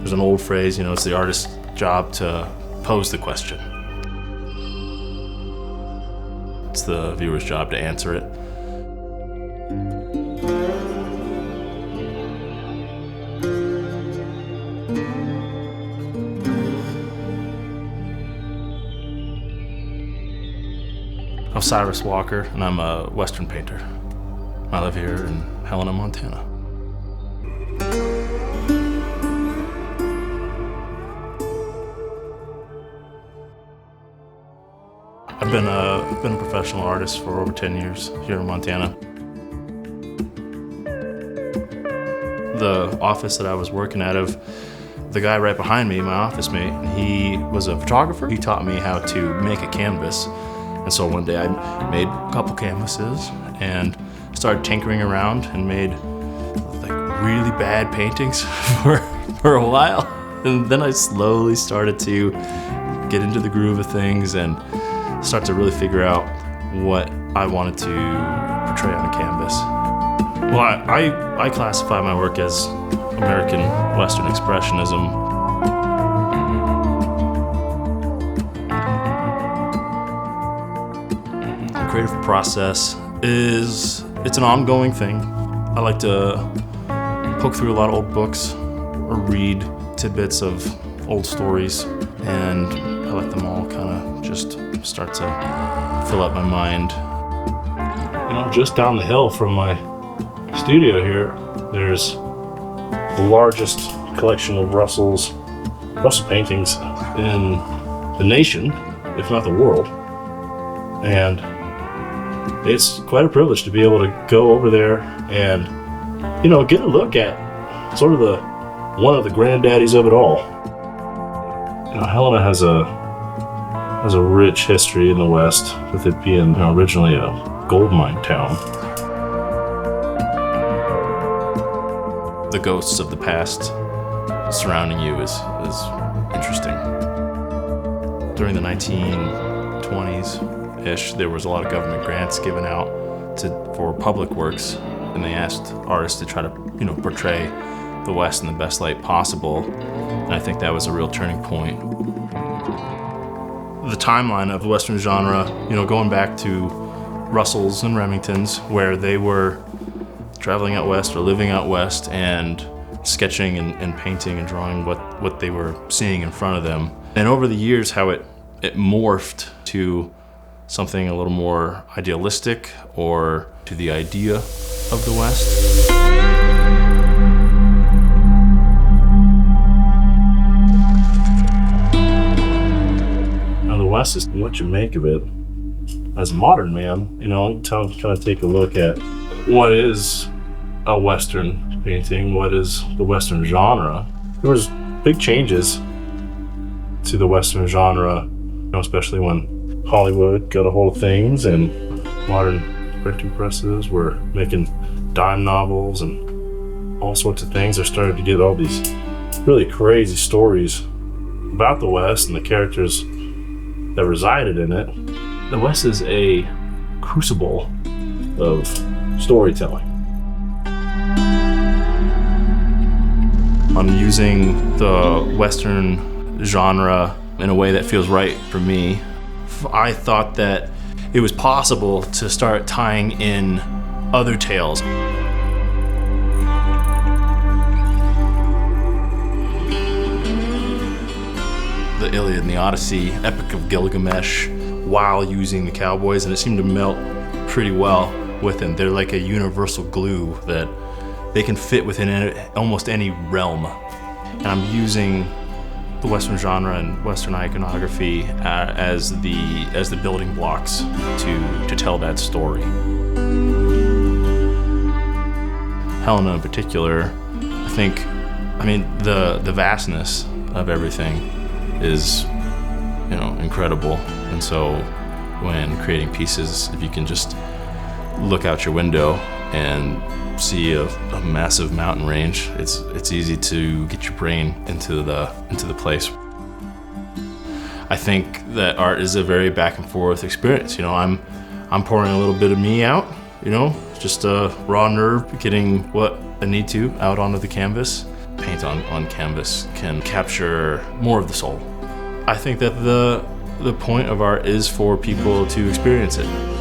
There's an old phrase, it's the artist's job to pose the question. It's the viewer's job to answer it. I'm Cyrus Walker, and I'm a Western painter. I live here in Helena, Montana. I've been a professional artist for over 10 years here in Montana. The office that I was working out of, the guy right behind me, my office mate, he was a photographer. He taught me how to make a canvas. And so one day I made a couple canvases and started tinkering around and made like really bad paintings for a while. And then I slowly started to get into the groove of things and start to really figure out what I wanted to portray on a canvas. Well, I classify my work as American Western Expressionism. The creative process it's an ongoing thing. I like to poke through a lot of old books or read tidbits of old stories, and I let them all kind of just start to fill up my mind. Just down the hill from my studio here, there's the largest collection of Russell paintings in the nation, if not the world. And it's quite a privilege to be able to go over there and, get a look at sort of one of the granddaddies of it all. Helena has a rich history in the West, with it being originally a gold mine town. The ghosts of the past surrounding you is interesting. During the 1920s-ish, there was a lot of government grants given out for public works, and they asked artists to try to, portray the West in the best light possible. And I think that was a real turning point. The timeline of the Western genre, going back to Russells and Remingtons, where they were traveling out west or living out west and sketching and painting and drawing what they were seeing in front of them. And over the years, how it morphed to something a little more idealistic, or to the idea of the West. Now the West is what you make of it. As a modern man, I'm kind of take a look at what is a Western painting, what is the Western genre. There was big changes to the Western genre, especially when Hollywood got a hold of things and modern printing presses were making dime novels and all sorts of things. They started to get all these really crazy stories about the West and the characters that resided in it. The West is a crucible of storytelling. I'm using the Western genre in a way that feels right for me. I thought that it was possible to start tying in other tales. The Iliad and the Odyssey, Epic of Gilgamesh, while using the cowboys, and it seemed to melt pretty well with them. They're like a universal glue that they can fit within almost any realm. And I'm using the Western genre and Western iconography as the building blocks to tell that story. Helena in particular, the vastness of everything is incredible. And so when creating pieces, if you can just look out your window and see a massive mountain range, it's easy to get your brain into the place. I think that art is a very back and forth experience. I'm pouring a little bit of me out, just a raw nerve, getting what I need to out onto the canvas. paint on canvas can capture more of the soul. I think that the point of art is for people to experience it.